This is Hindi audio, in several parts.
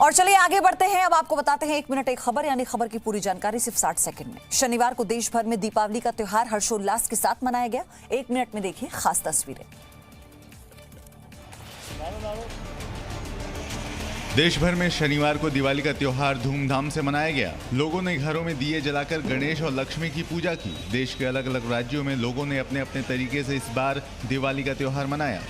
और चलिए आगे बढ़ते हैं। अब आपको बताते हैं 1 मिनट एक खबर, यानी खबर की पूरी जानकारी सिर्फ 60 सेकंड में। शनिवार को देश भर में दीपावली का त्योहार हर्षोल्लास के साथ मनाया गया। 1 मिनट में देखिए खास तस्वीरें। देश भर में शनिवार को दिवाली का त्योहार धूमधाम से मनाया गया। लोगों ने घरों में दिए जलाकर गणेश और लक्ष्मी की पूजा की। देश के अलग अलग राज्यों में लोगों ने अपने अपने तरीके से इस बार दिवाली का त्योहार मनाया।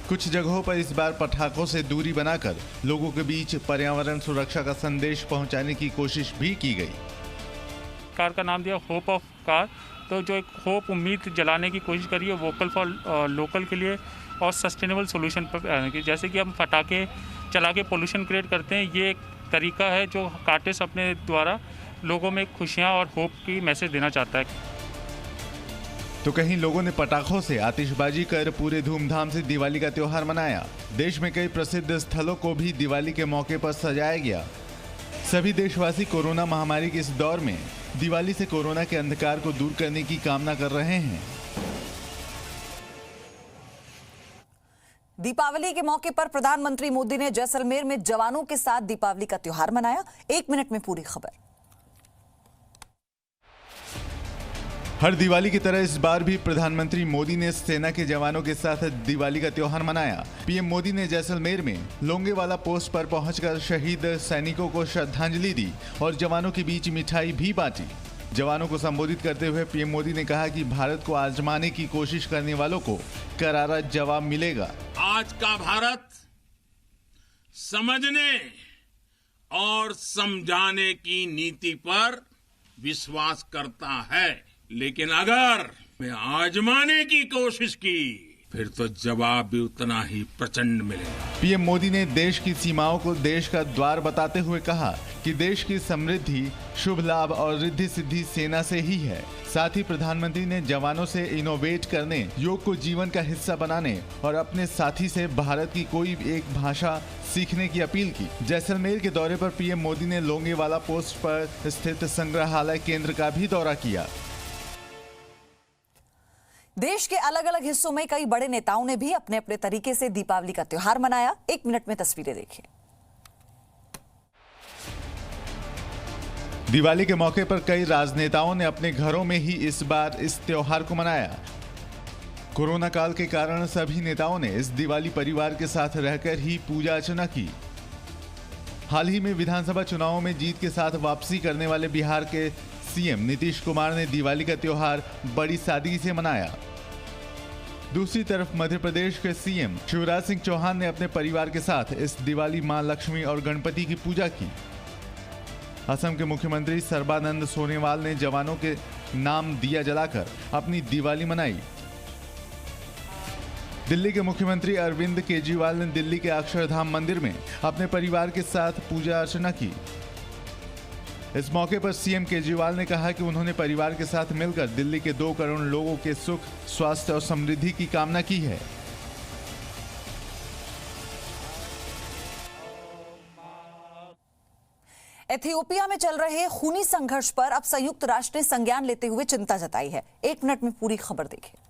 कुछ जगहों पर इस बार पटाखों से दूरी बनाकर लोगों के बीच पर्यावरण सुरक्षा का संदेश पहुंचाने की कोशिश भी की गई। कार का नाम दिया होप ऑफ कार, तो जो एक होप उम्मीद जलाने की कोशिश करी है वोकल फॉर लोकल के लिए और सस्टेनेबल सोल्यूशन पर आने की। जैसे कि हम पटाखे चला के पोल्यूशन क्रिएट करते हैं, ये एक तरीका है जो कार्टिस्ट अपने द्वारा लोगों में खुशियाँ और होप की मैसेज देना चाहता है। तो कहीं लोगों ने पटाखों से आतिशबाजी कर पूरे धूमधाम से दिवाली का त्योहार मनाया। देश में कई प्रसिद्ध स्थलों को भी दिवाली के मौके पर सजाया गया। सभी देशवासी कोरोना महामारी के इस दौर में दिवाली से कोरोना के अंधकार को दूर करने की कामना कर रहे हैं। दीपावली के मौके पर प्रधानमंत्री मोदी ने जैसलमेर में जवानों के साथ दीपावली का त्योहार मनाया। 1 मिनट में पूरी खबर। हर दिवाली की तरह इस बार भी प्रधानमंत्री मोदी ने सेना के जवानों के साथ दिवाली का त्योहार मनाया। पीएम मोदी ने जैसलमेर में लोंगेवाला पोस्ट पर पहुंचकर शहीद सैनिकों को श्रद्धांजलि दी और जवानों के बीच मिठाई भी बांटी। जवानों को संबोधित करते हुए पीएम मोदी ने कहा कि भारत को आजमाने की कोशिश करने वालों को करारा जवाब मिलेगा। आज का भारत समझने और समझाने की नीति पर विश्वास करता है, लेकिन अगर मैं आजमाने की कोशिश की फिर तो जवाब भी उतना ही प्रचंड मिलेगा। पीएम मोदी ने देश की सीमाओं को देश का द्वार बताते हुए कहा कि देश की समृद्धि, शुभ लाभ और रिद्धि सिद्धि सेना से ही है। साथ ही प्रधानमंत्री ने जवानों से इनोवेट करने, योग को जीवन का हिस्सा बनाने और अपने साथी से भारत की कोई एक भाषा सीखने की अपील की। जैसलमेर के दौरे पर पीएम मोदी ने लोंगेवाला पोस्ट पर स्थित संग्रहालय केंद्र का भी दौरा किया। देश के अलग अलग हिस्सों में कई बड़े नेताओं ने भी अपने अपने तरीके से दीपावली का त्योहार मनाया। 1 मिनट में तस्वीरें देखिए। दिवाली के मौके पर कई राजनेताओं ने अपने घरों में ही इस बार इस त्योहार को मनाया। कोरोना काल के कारण सभी नेताओं ने इस दिवाली परिवार के साथ रहकर ही पूजा अर्चना की। हाल ही में विधानसभा चुनावों में जीत के साथ वापसी करने वाले बिहार के सीएम नीतीश कुमार ने दिवाली का त्योहार बड़ी सादगी से मनाया। दूसरी तरफ मध्य प्रदेश के सीएम शिवराज सिंह चौहान ने अपने परिवार के साथ इस दिवाली मां लक्ष्मी और गणपति की पूजा की। असम के मुख्यमंत्री सर्बानंद सोनोवाल ने जवानों के नाम दिया जलाकर अपनी दिवाली मनाई। दिल्ली के मुख्यमंत्री अरविंद केजरीवाल ने दिल्ली के अक्षरधाम मंदिर में अपने परिवार के साथ पूजा अर्चना की। इस मौके पर सीएम केजरीवाल ने कहा कि उन्होंने परिवार के साथ मिलकर दिल्ली के 2 करोड़ लोगों के सुख, स्वास्थ्य और समृद्धि की कामना की है। इथियोपिया में चल रहे खूनी संघर्ष पर अब संयुक्त राष्ट्र ने संज्ञान लेते हुए चिंता जताई है। 1 मिनट में पूरी खबर देखिए।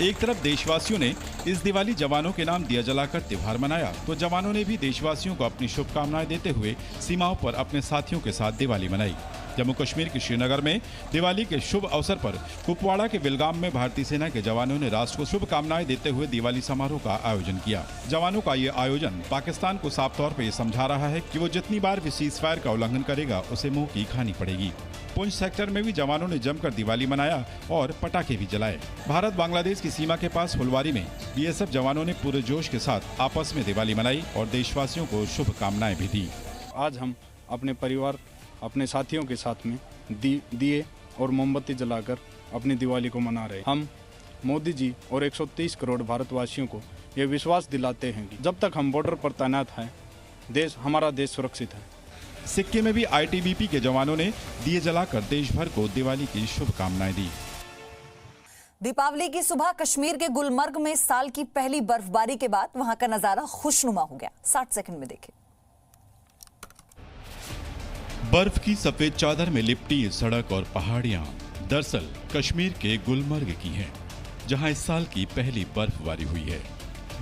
एक तरफ देशवासियों ने इस दिवाली जवानों के नाम दिया जलाकर त्योहार मनाया, तो जवानों ने भी देशवासियों को अपनी शुभकामनाएं देते हुए सीमाओं पर अपने साथियों के साथ दिवाली मनाई। जम्मू कश्मीर के श्रीनगर में दिवाली के शुभ अवसर पर कुपवाड़ा के विलगाम में भारतीय सेना के जवानों ने राष्ट्र को शुभकामनाएं देते हुए दिवाली समारोह का आयोजन किया। जवानों का ये आयोजन पाकिस्तान को साफ तौर पर यह समझा रहा है कि वो जितनी बार भी सीज फायर का उल्लंघन करेगा उसे मुंह की खानी पड़ेगी। पुंछ सेक्टर में भी जवानों ने जमकर दिवाली मनाया और पटाखे भी जलाए। भारत बांग्लादेश की सीमा के पास फुलवारी में बीएसएफ जवानों ने पूरे जोश के साथ आपस में दिवाली मनाई और देशवासियों को शुभकामनाएं भी दी। आज हम अपने परिवार, अपने साथियों के साथ में दिए और मोमबत्ती जलाकर अपनी दिवाली को मना रहे। हम मोदी जी और 130 करोड़ भारतवासियों को ये विश्वास दिलाते हैं कि जब तक हम बॉर्डर पर तैनात हैं, हमारा देश सुरक्षित है। सिक्किम में भी आईटीबीपी के जवानों ने दिए जलाकर देश भर को दिवाली की शुभकामनाएं दी। दीपावली की सुबह कश्मीर के गुलमर्ग में साल की पहली बर्फबारी के बाद वहां का नजारा खुशनुमा हो गया। 60 सेकंड में देखें। बर्फ की सफेद चादर में लिपटी सड़क और पहाड़ियां दरअसल कश्मीर के गुलमर्ग की हैं, जहां इस साल की पहली बर्फबारी हुई है।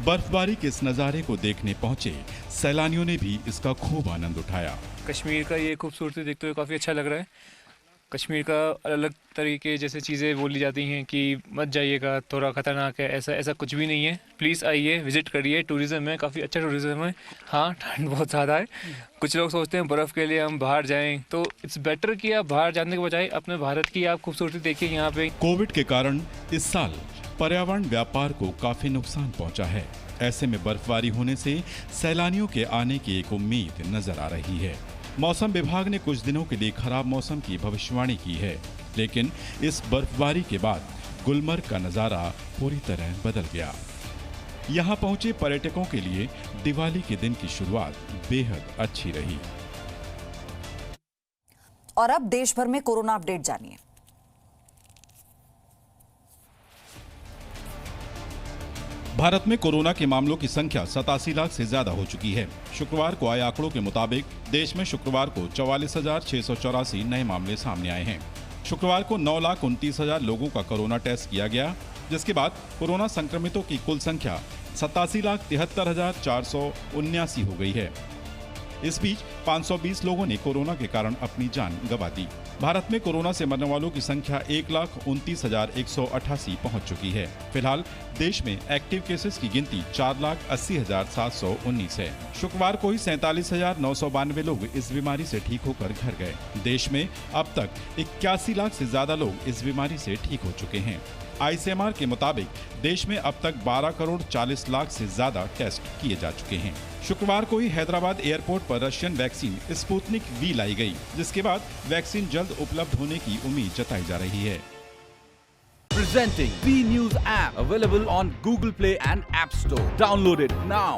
बर्फबारी के इस नज़ारे को देखने पहुंचे सैलानियों ने भी इसका खूब आनंद उठाया। कश्मीर का ये खूबसूरती देखते हुए काफ़ी अच्छा लग रहा है। कश्मीर का अलग तरीके जैसे चीज़ें बोली जाती हैं कि मत जाइएगा, थोड़ा ख़तरनाक है, ऐसा कुछ भी नहीं है। प्लीज़ आइए, विज़िट करिए। टूरिज़्म है, काफ़ी अच्छा टूरिज़्म है। हाँ, ठंड बहुत ज़्यादा है। कुछ लोग सोचते हैं बर्फ़ के लिए हम बाहर जाएं, तो इट्स बेटर कि आप बाहर जाने के बजाय अपने भारत की आप खूबसूरती देखिए यहाँ पे। कोविड के कारण इस साल पर्यावरण व्यापार को काफी नुकसान पहुंचा है। ऐसे में बर्फबारी होने से सैलानियों के आने की एक उम्मीद नजर आ रही है। मौसम विभाग ने कुछ दिनों के लिए खराब मौसम की भविष्यवाणी की है, लेकिन इस बर्फबारी के बाद गुलमर्ग का नजारा पूरी तरह बदल गया। यहाँ पहुंचे पर्यटकों के लिए दिवाली के दिन की शुरुआत बेहद अच्छी रही। और अब देश भर में कोरोना अपडेट जानिए। भारत में कोरोना के मामलों की संख्या 87 लाख से ज्यादा हो चुकी है। शुक्रवार को आए आंकड़ों के मुताबिक देश में शुक्रवार को 44,684 नए मामले सामने आए हैं। शुक्रवार को 9,29,000 लोगों का कोरोना टेस्ट किया गया, जिसके बाद कोरोना संक्रमितों की कुल संख्या 87,73,479 हो गई है। इस बीच 520 लोगों ने कोरोना के कारण अपनी जान गंवा दी। भारत में कोरोना से मरने वालों की संख्या 1,29,188 पहुंच चुकी है। फिलहाल देश में एक्टिव केसेस की गिनती 4,80,719 है। शुक्रवार को ही 47,992 लोग इस बीमारी से ठीक होकर घर गए। देश में अब तक 81 लाख से ज्यादा लोग इस बीमारी से ठीक हो चुके हैं। ICMR के मुताबिक देश में अब तक 12 करोड़ 40 लाख से ज्यादा टेस्ट किए जा चुके हैं। शुक्रवार को ही हैदराबाद एयरपोर्ट पर रशियन वैक्सीन स्पुतनिक V लाई गई, जिसके बाद वैक्सीन जल्द उपलब्ध होने की उम्मीद जताई जा रही है। Presenting B News app, available on Google Play and App Store. Download it now.